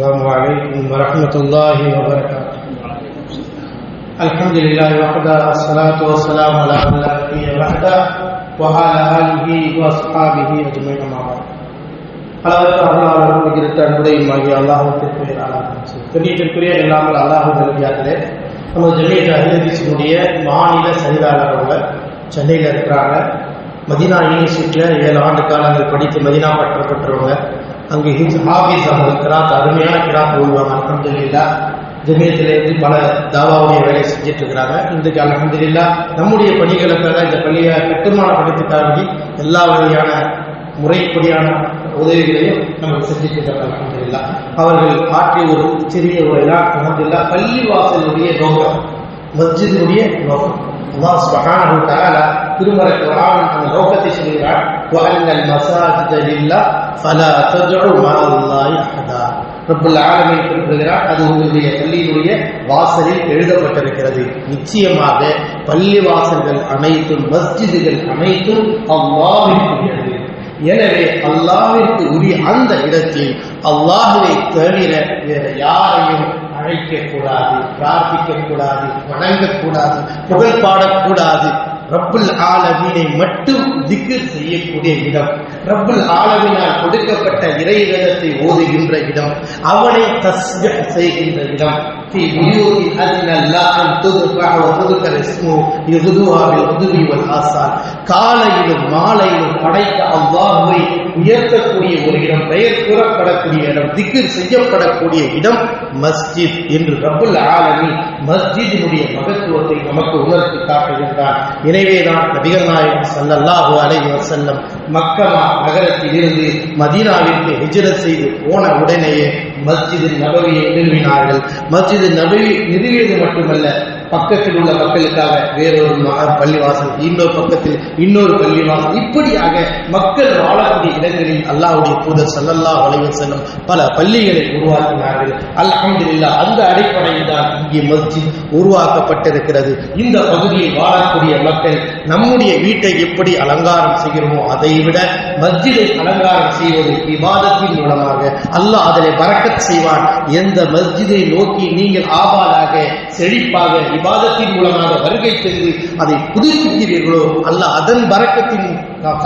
السلام عليكم ورحمة الله وبركاته. الحمد لله وحده والصلاة والسلام على من لا نبي بعده وعلى آله وأصحابه أجمعين أما بعد. அளவற்ற அருளாளரும் மிகுந்த அன்புடையுமாகிய அல்லாஹ்வுக்கு கண்ணியத்திற்குரிய எல்லாமல் அல்லாஹ் நல்லடியார்களே, நமது ஜமீயத் அஹ்லதீஸினுடைய மாநில செயலாளர் அவங்க சென்னையில் இருக்கிறாங்க. மதீனா யூனிவர்சிட்டியில் 7 ஆண்டு காலங்கள் படித்து மதீனா பட்டம் பெற்றவங்க. அங்கே ஹாஃபிஸ் அவங்க கிராத் அருமையான கிராத் ஓடுவாங்க. அல்ஹம்துலில்லாஹ் ஜமீயத்திலேருந்து பல தாவாவுடைய வேலை செஞ்சுட்டு இருக்கிறாங்க. இன்றைக்கு அல்ஹம்துலில்லாஹ் நம்முடைய பணிகளுக்காக இந்த பள்ளியை கட்டுமான படுத்திக்காக எல்லா வகையான முறைப்படியான உதவிகளையும் நமக்கு செஞ்சுட்டு இருக்கிறாங்க. அல்ஹம்துலில்லாஹ் அவர்கள் ஆற்றிய ஒரு சிறிய உரைதான் அல்ஹம்துலில்லாஹ் பள்ளிவாசலுடைய நோக்கம், மஸ்ஜிதுடைய நோக்கம். அல்லாஹ் சுப்ஹானஹு வ தஆலா திருமறை குர்ஆன் அந்த நோக்கத்தை சொல்கிறார், வஅன்னல் மஸாஜித லில்லாஹ் ஃபலா தத்உ மஅல்லாஹி அஹதா. ரப்புல் ஆலமீன் குறிப்பிடுகிறார், அது உங்களுடைய பள்ளியினுடைய வாசலில் எழுதப்பட்டிருக்கிறது. நிச்சயமாக பள்ளி வாசல்கள் அனைத்தும் மஸ்ஜிதுகள் அனைத்தும் அல்லாஹ்விற்குரியது. எனவே அல்லாஹ்விற்கு உரிய அந்த இடத்தில் அல்லாஹ்வை தவிர வேறு யாரையும் அழைக்கக்கூடாது, பிரார்த்திக்கக்கூடாது, வணங்கக்கூடாது, புகழ் பாடக்கூடாது. ரப்புல் ஆலமீனை மட்டும் திக்ர் செய்யக்கூடிய இடம், ரப்புல் ஆலமீனால் கொடுக்கப்பட்ட இறைவேதத்தை ஓதுகின்ற இடம், அவனை தஸ்பீஹ் செய்கின்ற இடம். في بيوت أذن الله أن تذكر وتذكر اسمه يغدوها بالغدو والآصال. காலையிலும் மாலையிலும் படைத்த அல்லாஹ்வை உயர்த்தக்கூடிய ஒரு இடம், பெயர் கூறப்படக்கூடிய இடம், திக்ர் செய்யப்படக்கூடிய இடம் மஸ்ஜித் என்று ரப்புல் ஆலமீன் மஸ்ஜிதினுடைய மகத்துவத்தை நமக்கு உணர்த்தி காட்டுகின்றார். எனவேதான் நபிகள் நாயகம் ஸல்லல்லாஹு அலைஹி வஸல்லம் மக்கா நகரத்தில் இருந்து மதீனாவிற்கு ஹிஜ்ரத் செய்து போன உடனேயே மஸ்ஜித் நபவியை நிறுவினார்கள். மஸ்ஜித் நபவி நிறுவியது மட்டுமல்ல, பக்கத்தில் உள்ள மக்களுக்காக வேறொரு பள்ளிவாசல், இன்னொரு பக்கத்தில் இன்னொரு பள்ளிவாசல், இப்படியாக மக்கள் வாழக்கூடிய இடங்களில் அல்லாஹ்வுடைய தூதர் ஸல்லல்லாஹு அலைஹி வஸல்லம் பல பள்ளிகளை உருவாக்கினார்கள். அல்ஹம்துலில்லாஹ் அந்த அடிப்படையில் தான் இங்கே மஸ்ஜித் உருவாக்கப்பட்டிருக்கிறது. இந்த பகுதியில் வாழக்கூடிய மக்கள் நம்முடைய வீட்டை எப்படி அலங்காரம் செய்கிறோமோ அதை விட மஸ்ஜிதை அலங்காரம் செய்வது இபாதத்தின் மூலமாக அல்லாஹ் அதிலே பரக்கத் செய்வான். எந்த மஸ்ஜிதை நோக்கி நீங்கள் ஆபாலாக செழிப்பாக இபாதத்தின் மூலமாக வருகை சென்று அதை புதுப்பிக்கிறீர்களோ அல்லாஹ் அதன் பரக்கத்தின்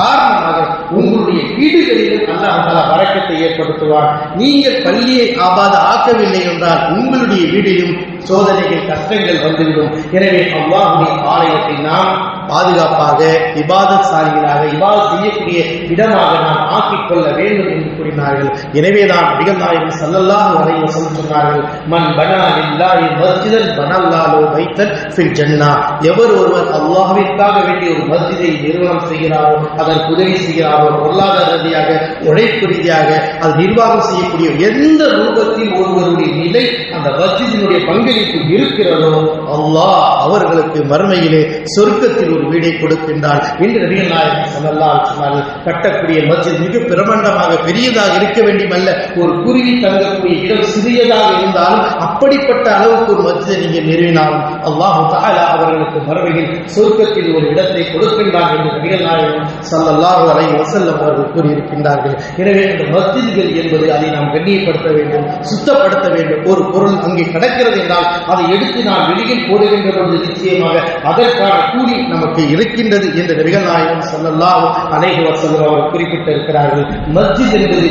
காரணமாக உங்களுடைய வீடுகளிலும் அல்லாஹ் பரக்கத்தை ஏற்படுத்துவார். நீங்கள் பள்ளியை ஆபாத ஆக்கவில்லை என்றால் உங்களுடைய வீட்டிலும் சோதனைகள், கஷ்டங்கள் வந்துவிடும். எனவே அல்லாஹ்வுடைய ஆலயத்தை நாம் பாதுகாப்பாக இபாதத் சாலிகளாக இபாதத் செய்யக்கூடிய இடமாக நாம் ஆக்கிக் கொள்ள வேண்டும் என்று கூறினார்கள். எனவேதான் நபிகள் நாயகம் ஸல்லல்லாஹு அலைஹி வஸல்லம் சொன்னார்கள், மன் பனா லில்லாஹி மஸ்ஜிதன் பனல்லாஹு பைத்தன் ஃபில் ஜன்னah. எவர் ஒருவர் அல்லாஹ்விற்காக வேண்டிய ஒரு மஸ்ஜிதை நிர்வாகம் செய்கிறாரோ, அதற்கு உதவி செய்கிறாரோ, பொருளாதார ரீதியாக, உழைப்பு ரீதியாக அது நிர்வாகம் செய்யக்கூடிய எந்த ரூபத்தில் ஒருவருடைய நிலை அந்த மஸ்ஜிதினுடைய பங்களிப்பு இருக்கிறதோ அல்லாஹ் அவர்களுக்கு மறுமையிலே சொர்க்கத்தில் ஒரு வீடை கொடுக்கின்றார் என்று நபிகள் நாயகம் ஸல்லல்லாஹு அலைஹி வஸல்லம் கட்டக்கூடிய மஸ்ஜித் மிக பிரமாண்டமாக பெரியதாக இருக்க வேண்டுமல்ல, ஒரு குருவி தங்கக்கூடிய இடம் சிறியதாக இருந்தாலும் அப்படிப்பட்ட அளவுக்கு ஒரு மஸ்ஜிதை நீங்கள் நிறுவினாலும் அல்லாஹ் தஆலா அவர்களுக்கு மறுமையில் சொர்க்கத்தில் ஒரு இடத்தை கொடுக்கின்றார் என்று நபிகள் நாயகம் ஸல்லல்லாஹு அலைஹி வஸல்லம் அவர்கள் கூறியிருக்கின்றார்கள். எனவே அந்த மஸ்ஜிதுகள் என்பது அதை நாம் கண்ணியப்படுத்த வேண்டும், சுத்தப்படுத்த வேண்டும். ஒரு பொருள் அங்கே கிடக்கிறது என்றால் அதை எடுத்து நாம் வெளியில் போடுகின்ற பொழுது நிச்சயமாக அதற்கான கூலி நமக்கு இருக்கின்றது என்று நபிகள் நாயகம் ஸல்லல்லாஹு அலைஹி வஸல்லம் அவர்கள் குறிப்பிட்டிருக்கிறார்கள். மஸ்ஜித் என்பது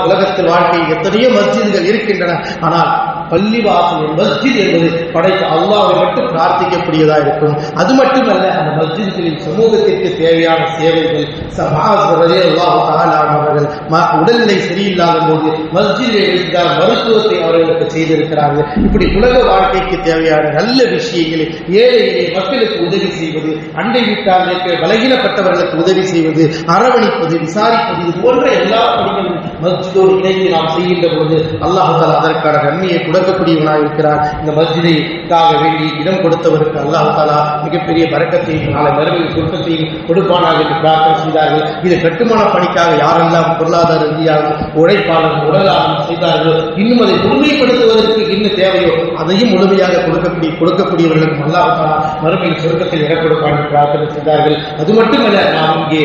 உலகத்தில் வாழ்க்கையில் எத்தனையோ மஸ்ஜிதுகள் இருக்கின்றன. ஆனால் பள்ளிவாசல் மஸ்ஜித் என்பது படைத்த அல்லாஹ்வை மட்டும் பிரார்த்திக்கக்கூடியதாக இருக்கும். அது மட்டுமல்ல, அந்த மஸ்ஜிதுகளில் சமூகத்திற்கு தேவையான சேவைகள், அவர்கள் உடல்நிலை சரியில்லாத போது மஸ்ஜிதில் இருக்கிற மருத்துவத்தை அவர்களுக்கு செய்திருக்கிறார்கள். இப்படி உலக வாழ்க்கைக்கு தேவையான நல்ல விஷயங்களை, ஏழைகளை மக்களுக்கு உதவி செய்வது, அண்டை வீட்டார்களுக்கு பலகீனப்பட்டவர்களுக்கு உதவி செய்வது, அரவணைப்பது, விசாரிப்பது, இது போன்ற எல்லா பணிகளும் மஸ்ஜிதோடு இணைந்து நாம் செய்கின்ற பொழுது அல்லாஹ் தஆலா அதற்கான நன்மையை கொடுக்கக்கூடியவனாக இருக்கிறார். இந்த மஸ்ஜிதைக்காக வேண்டி இடம் கொடுத்தவருக்கு அல்லாஹ் தஆலா மிகப்பெரிய பரக்கத்தையும் நாளை மறுமையில் சொர்க்கத்தையும் கொடுப்பானாக என்று பிரார்த்தனை செய்தார்கள். இது கட்டுமான பணிக்காக யாரெல்லாம் பொருளாதார ரீதியாக உழைப்பாளர் உடலாளர் செய்தார்களோ, இன்னும் அதை முழுமைப்படுத்துவதற்கு சொர்க்கத்துக்கு இன்னும் தேவையோ அதையும் முழுமையாக கொடுக்கக்கூடியவர்களுக்கும் அல்லாஹ் தஆலா மறுமையில் சொர்க்கத்தில் இடம் கொடுப்பான் என்று பிரார்த்தனை செய்தார்கள். அது மட்டுமல்ல, நாம் இங்கே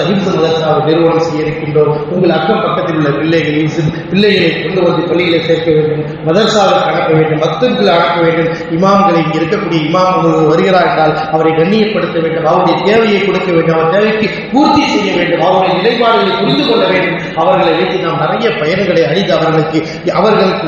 ஹிப்ஸ் மதர்சாவை நிறுவனம் செய்ய இருக்கின்றோம். உங்கள் அக்கம் பக்கத்தில் உள்ள பிள்ளைகளை கொண்டு வந்து பள்ளிகளை சேர்க்க வேண்டும், மதர்சாவுக்கு அனுப்ப வேண்டும், மக்தப்களை அனுப்ப வேண்டும். இமாம்களை இங்கே இருக்கக்கூடிய இமாம் வருகிறார் என்றால் அவரை கண்ணியப்படுத்த வேண்டும், அவருடைய தேவையை கொடுக்க வேண்டும், அவர் தேவைக்கு பூர்த்தி செய்ய வேண்டும், அவருடைய நிலைப்பாடுகளை புரிந்து கொள்ள வேண்டும். அவர்களை வைத்து நாம் நிறைய பயன்களை அளித்து அவர்களுக்கு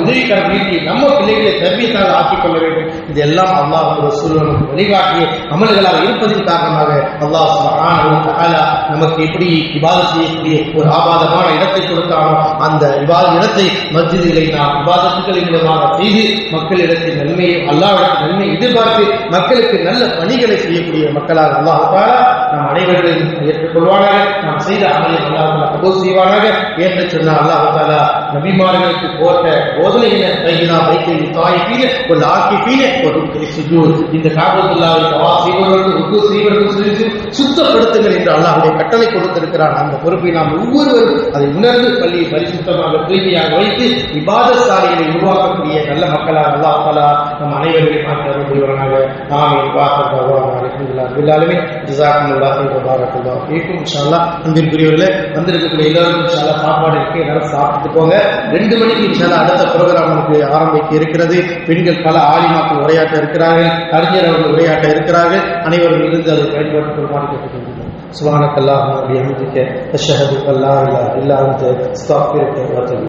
உதவிக்கார நீட்டி நம்ம பிள்ளைகளை தர்பியத்தாக ஆக்கிக் கொள்ள வேண்டும். இதெல்லாம் அல்லாஹ் ரசூலுல்லாஹி வழிகாட்டிய அமல்களாக இருப்பதன் காரணமாக அல்லாஹ் சுப்ஹானஹு வ தஆலா நமக்கு எப்படி இபாதத் செய்யக்கூடிய ஒரு ஆபாதமான இடத்தை கொடுத்தானோ அந்த இடத்தை மஸ்ஜிதுகளை நாம் இபாதத்துகளின் மூலமாக செய்து மக்களிடத்தில் நன்மையை அல்லாஹ்விடத்தில் நன்மை எதிர்பார்த்து மக்களுக்கு நல்ல பணிகளை செய்யக்கூடிய மக்களாக அல்லாஹ் தஆலா நாம் அனைவரையும் ஏற்றுக்கொள்வானாக. நாம் செய்த அமலை அல்லாஹ் தஆலா கபூல் செய்வானாக என்று சொன்ன அல்லாஹ் தஆலா நபிமார்களுக்கு போட்ட போதனையின தையினா பைத்தில் தாயிஃபீன வல் ஆகிஃபீன வ ருக்இ சுஜூத். இந்த காபத்துல்லாஹை தவாஃப் செய்வதற்கு ருக்கு செய்வதற்கு சுத்தப்படுத்துங்கள் என்று அல்லாஹ்வுடைய கட்டளை கொடுத்திருக்கிறான். அந்த பொறுப்பை நாம் ஒவ்வொருவரும் அதை உணர்ந்து பள்ளியை பரிசுத்தமாக தூய்மையாக வைத்து இபாதத் சாலைகளை உருவாக்கக்கூடிய நல்ல மக்களாக அல்லாஹ் தஆலா நம் அனைவரையும் மாற்ற முடிவனாக. ஆமீன். அல்ஹம்துலில்லாஹி ரப்பில் ஆலமீன். ஜஸாக்குமுல்லாஹு வ பாரக்கல்லாஹு ஃபீக்கும். இன்ஷா அல்லாஹ் அன்பிற்குரியவர்களே, வந்திருக்கக்கூடிய எல்லாரும் இன்ஷா அல்லாஹ் சாப்பாடு இருக்கு, எல்லாரும் சாப்பிட்டு போங்க. 2 மணிக்கு இன்ஷா அல்லாஹ் அடுத்த ப்ரோக்ராம் நமக்கு ஆரம்பிக்க இருக்கிறது. பெண்கள் பல ஆலிமாக்கள் உரையாற்ற இருக்கிறார்கள், அறிஞர் அவர்கள் உரையாற்ற இருக்கிறார்கள். அனைவரும் இருந்து அதை பயன்படுத்திக் கொள்ளுமாறு கேட்டுக்கொள்கிறோம். சுப்ஹானக்கல்லாஹும்ம வ பிஹம்திக அஷ்ஹது அல்லா இலாஹா இல்லா அன்த அஸ்தக்ஃபிருக வ அத்தூபு